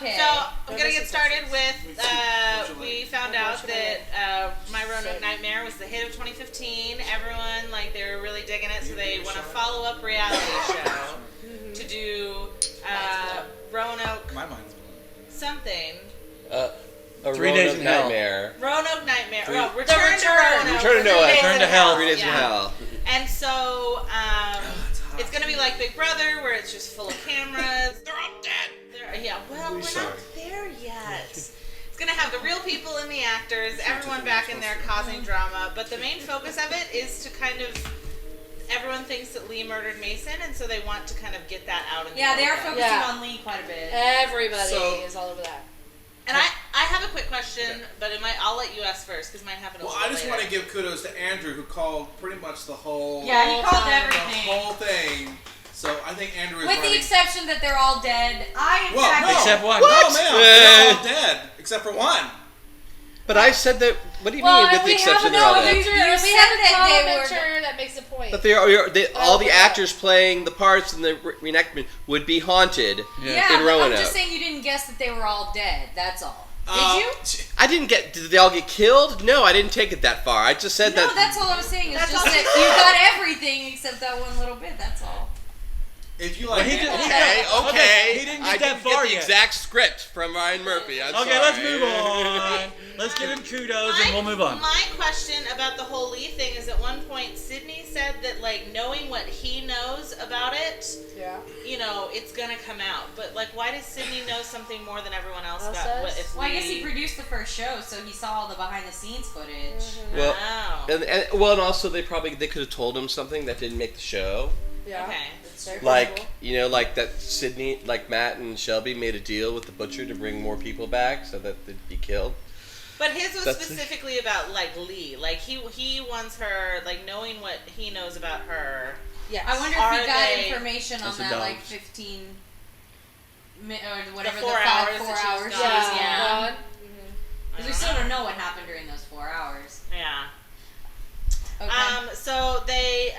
Okay. So I'm gonna get started with. We found out that My Roanoke Nightmare was the hit of 2015. Everyone they were really digging it, so they want a follow-up reality show to do Roanoke something. A 3 days in hell. Nightmare. Roanoke Nightmare. Return to Roanoke. Return to Noah. Return to hell. 3 days in hell. And so it's gonna be like Big Brother, where it's just full of cameras. They're all dead. Well, we're not there yet. It's gonna have the real people and the actors, everyone back in there causing drama. But the main focus of it is to kind of. Everyone thinks that Lee murdered Mason, and so they want to kind of get that out in the open. they are focusing on Lee quite a bit. Everybody is all over that. And I have a quick question, but I'll let you ask first, because mine happened a little I just later. want to give kudos to Andrew, who called pretty much the whole... Yeah, he called the everything. whole thing. So I think Andrew is With the exception that they're all dead. Except one. No, ma'am. They're all dead, except for one. But I said that. What do you mean with the exception they're all dead? We have a commenter that makes a point. But all the actors playing the parts in the reenactment would be haunted in Roanoke. I'm just saying you didn't guess that they were all dead. That's all. Did you? I didn't get. Did they all get killed? No, I didn't take it that far. I just said that. No, that's all I was saying. It's just that you got everything except that one little bit. That's all. If you like... Okay. He didn't get that far I didn't get the yet. exact script from Ryan Murphy. I'm sorry. Let's move on. Let's give him kudos and we'll move on. My question about the whole Lee thing is, at one point Sidney said that knowing what he knows about it, it's gonna come out. But why does Sidney know something more than everyone else about what if Lee... Well, I guess he produced the first show, so he saw all the behind the scenes footage. Well, and also they could have told him something that didn't make the show. Yeah. Okay. That Sidney, Matt and Shelby made a deal with the butcher to bring more people back so that they'd be killed. But his was specifically about Lee. He wants her knowing what he knows about her. Yes. I wonder if he got information on that 15 or whatever the 4 hours. Yeah. Because we still don't know what happened during those 4 hours. Yeah. Okay. So they,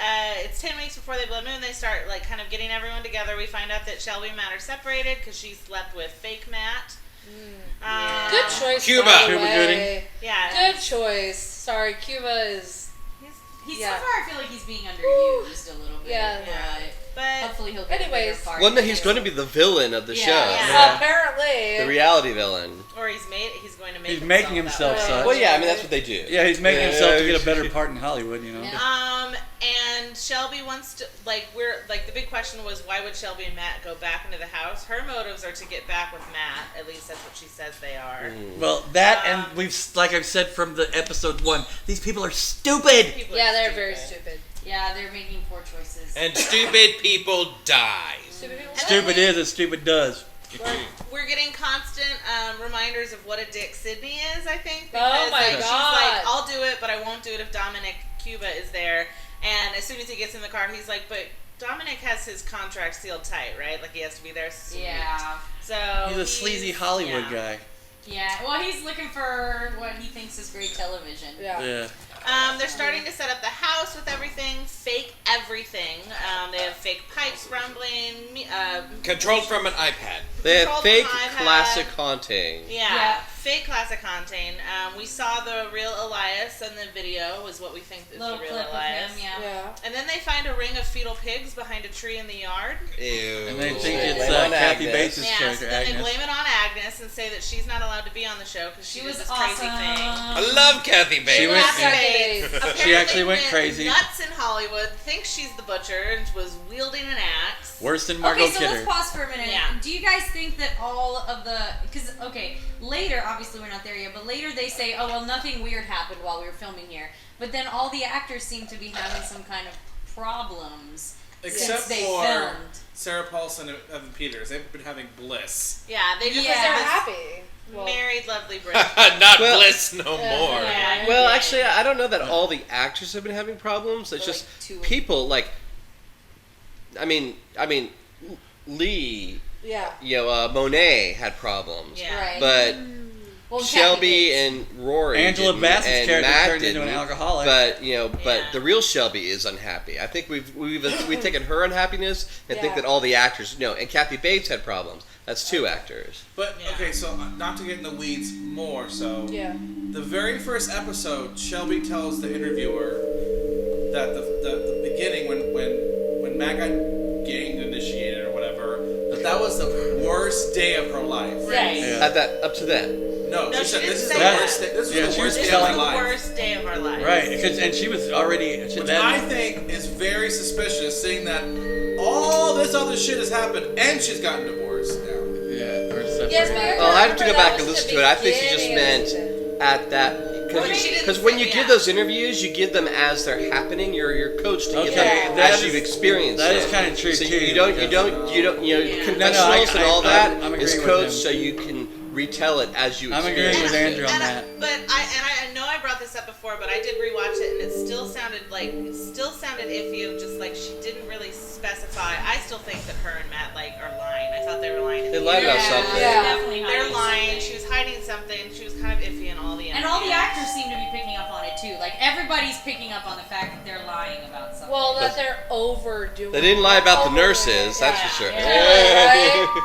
it's 10 weeks before they blood moon. They start kind of getting everyone together. We find out that Shelby and Matt are separated because she slept with fake Matt. Good choice. Cuba Gooding. Yeah. Good choice. Sorry, Cuba is. So far I feel like he's being underused a little bit. Yeah. But hopefully he'll get a bigger part. Well, no, he's going to be the villain of the show. Yeah. Apparently. The reality villain. Or he's going to make. He's making himself such. Well, yeah, that's what they do. Yeah, he's making himself to get a better part in Hollywood, And Shelby wants to the big question was, why would Shelby and Matt go back into the house? Her motives are to get back with Matt. At least that's what she says they are. Well, that and I've said from the episode 1, these people are stupid. They're very stupid. Yeah, they're making poor choices. And stupid people die. Stupid is as stupid does. We're getting constant reminders of what a dick Sidney is, I think. Oh my She's God. I'll do it, but I won't do it if Dominic Cuba is there. And as soon as he gets in the car, he's like, but Dominic has his contract sealed tight, right? He has to be there. Sweet. Yeah. So he's a sleazy Hollywood guy. Yeah, well, he's looking for what he thinks is great television. Yeah. They're starting to set up the house with everything, fake everything. They have fake pipes rumbling. Controlled from an iPad. They have fake classic haunting. Yeah, fake classic haunting. We saw the real Elias in the video, was what we think is the real Elias. Of him, yeah. And then they find a ring of fetal pigs behind a tree in the yard. Ew. And they think it's Kathy Bates' character, so then Agnes. they blame it on Agnes and say that she's not allowed to be on the show because she was this awesome. crazy thing. I love Kathy Bates. She actually went crazy. Nuts in Hollywood, thinks she's the butcher and was wielding an axe. Worse than Margot Kidder. Kidder. Let's pause for a minute. Yeah. Do you guys think that all of the... Because, later, obviously we're not there yet, but later they say, oh, well, nothing weird happened while we were filming here. But then all the actors seem to be having some kind of problems Except since they for filmed. Sarah Paulson and Evan Peters. They've been having bliss. Yeah, they just Because they're happy. married, lovely Brit. Not bliss no more. Yeah, Well, actually, I don't know that all the actors have been having problems. It's just people Lee. Yeah. Monet had problems. Yeah. Right. But Well, Shelby and Rory Angela didn't, Bassett's and character Matt turned into didn't, an alcoholic. But the real Shelby is unhappy. I think we've taken her unhappiness and think that all the actors and Kathy Bates had problems. That's 2 actors. But okay, so not to get in the weeds more. So Yeah. the very first episode, Shelby tells the interviewer that the beginning when Matt got gang initiated or whatever, that was the worst day of her life. Right. Yeah. At that up to then. No, No, she she said didn't this is say the that. worst day. This was Yeah, the she worst was day This of was her the life. worst day of our lives. Right, and she was already. Which I think is very suspicious, seeing that all this other shit has happened and she's gotten divorced now. Yeah, or separated. Yes, but Well, I have to go that back was and the listen to it. I think she just beginning meant of the season. at that Well, she didn't because when say- you yeah. give those interviews, you give them as they're happening. You're coached to give Okay, them that as is- you've experienced that it. is kinda true, so too, you don't Yeah. confessionals and all that I'm is agreeing with coached him. so you can retell it as you I'm experience agreeing with it. Andrew on that. But I know I brought this up before, but I did rewatch it, and it still sounded iffy. Of just like she didn't really specify. I still think that her and Matt are lying. I thought they were lying. They lied about something. Yeah. Definitely They're hiding lying. something. She was hiding something. She was kind of iffy in all the And all the actors seem to be picking up on it too. Like everybody's picking up on the fact that they're lying about something. Well, that they're overdoing. They didn't lie about the Over- nurses, that's Yeah. for sure. Yeah, right?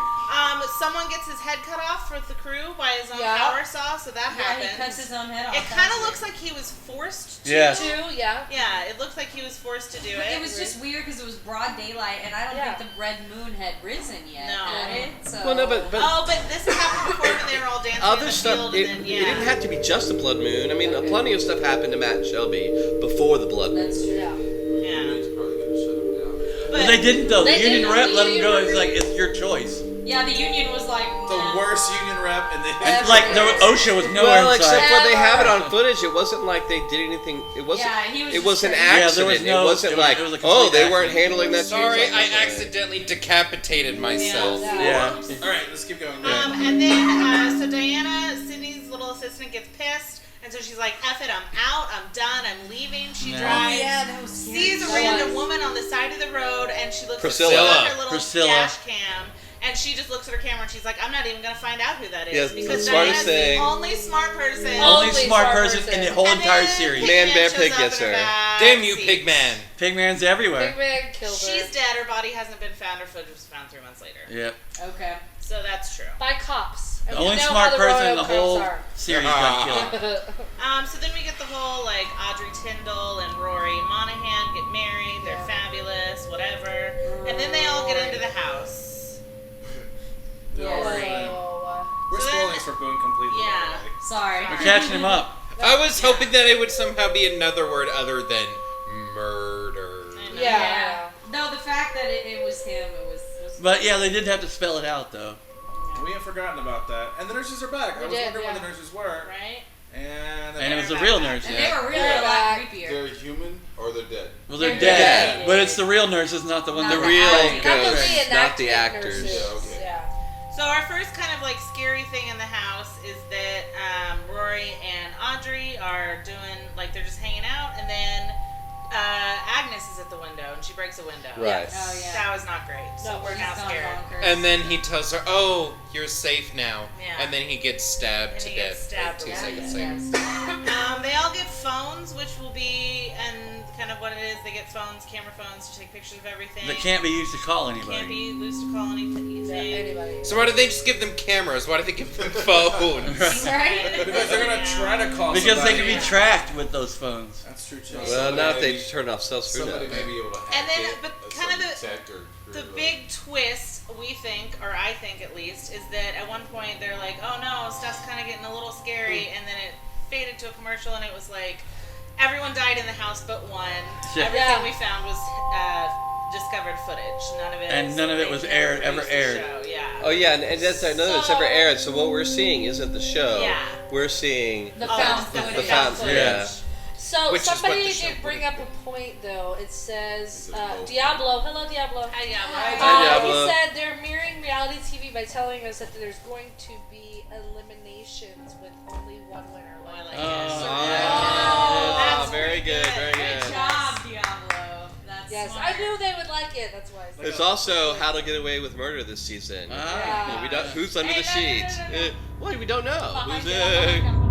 Someone gets his head cut off for the crew by his own Yeah. power saw, so that yeah, happens. he cuts his own head off. It kind of looks like he was forced to. Yeah. Yeah. Yeah, it looks like he was forced to do But it. it was just weird because it was broad daylight, and I don't Yeah. think the red moon had risen yet. No. Had it? So. Well, no, but Oh, but this happened before when they were all dancing in other the stuff. field, It, and then it didn't have to be just the blood moon. I mean, Okay. plenty of stuff happened to Matt and Shelby before the blood moon. That's true. Yeah. yeah. Probably gonna shut him down. But Well, they didn't though. The They union didn't. rep let The him go. union It's like it's your choice. Yeah, the union was like The nah. worst union rep in the And like the OSHA was nowhere Well, inside. except for they have it on footage. It wasn't like they did anything. It wasn't. Yeah, he was it just was an crazy. Yeah, accident. there was no- it wasn't it was- like it was a oh complete they weren't accident. handling that. Sorry, change like I that. accidentally decapitated myself. Yeah. Yeah. All right, let's keep going. And then so Diana, Sydney's little assistant, gets pissed, and so she's like, "F it, I'm out, I'm done, I'm leaving." She Yeah. drives. that was Sees a That random was- woman on the side of the road, and she looks Priscilla. at her little Priscilla. dash cam, and she just looks at her camera, and she's like, "I'm not even gonna find out who that is Yes, because the smartest Diana's thing. the only smart person." Only Only smart smart person in the whole And entire then series. Man, bear, shows pig up gets in her. back Damn you, seat. pigman. Pigman's everywhere. Big Man killed her. She's dead. Her body hasn't been found. Her footage was found 3 months later. Yep. Okay. So that's true. By cops. The And we only know smart how person in the Roanoke whole cops series got killed. are. So then we get the whole like Audrey Tyndall and Rory Monahan get married. They're Yeah. fabulous, whatever. And then they all get into the house. So, We're So spoiling then- for Boone completely. Yeah. by the way. Sorry. We're catching him up. I was hoping that it would somehow be another word other than murder. I know. yeah. No, the fact that it was him, it was But yeah, they did have to spell it out though. We have forgotten about that. And the nurses are back. I We was did, wondering where yeah. the nurses were. Right? And And it was the real nurse. and Yeah. they were really They're a lot back. creepier. They're human or they're dead. Well, they're They're dead, dead. but it's the real nurses, not the one Not they're the real acting. Not the ghosts, reenactment not the actors. nurses. Yeah, okay. Yeah. So our first kind of like scary thing in the house is that Rory and Audrey are doing like they're just hanging out, and then Agnes is at the window and she breaks a window. Right. Oh yeah. That was not great. So No, we're She's now gone scared. bonkers. And then he tells her, "Oh, you're safe now." Yeah. And then he gets stabbed And to he death. gets stabbed like 2 to seconds death. later. They all get phones, which will be and kind of what it is. They get phones, camera phones, to take pictures of everything. That can't be used to call Can't anybody. be used to call anything. Yeah, anybody. So why do they just give them cameras? Why do they give them phones? Right? Because they're gonna try to call Because they somebody. can be tracked with those phones. That's true too. Well, not if they Maybe- turn off self screw Somebody now. may be able to hack And then, it but at kind of some tech or The or, big twist, we think, or I think at least, is that at one point they're like, "Oh no, stuff's kind of getting a little scary," and then it faded to a commercial, and it was like everyone died in the house but one. Yeah. Everything we found was discovered footage. None of it. And is- none of it they was never aired- ever produced the aired. show, Yeah. Oh yeah, and that's none of it's ever aired. So what we're seeing isn't the show. Yeah. We're seeing The Oh, found the footage. found footage. yeah. So Which is what somebody the show did bring would up a point though. It says Is it both? Diablo. Hello, Diablo. Hi, yeah. Hi, Diablo. He said they're mirroring reality TV by telling us that there's going to be eliminations with only one winner. Oh, I like Like, Oh, That's very good, very Good good. job, Diablo. That's yes, smart. I knew they would like it. That's why. I said There's it. also How to Get Away with Murder this season. Ah. We don't, who's under Hey, the no, no, no, sheet? no, no. Well, we don't know. Behind Who's it, behind it.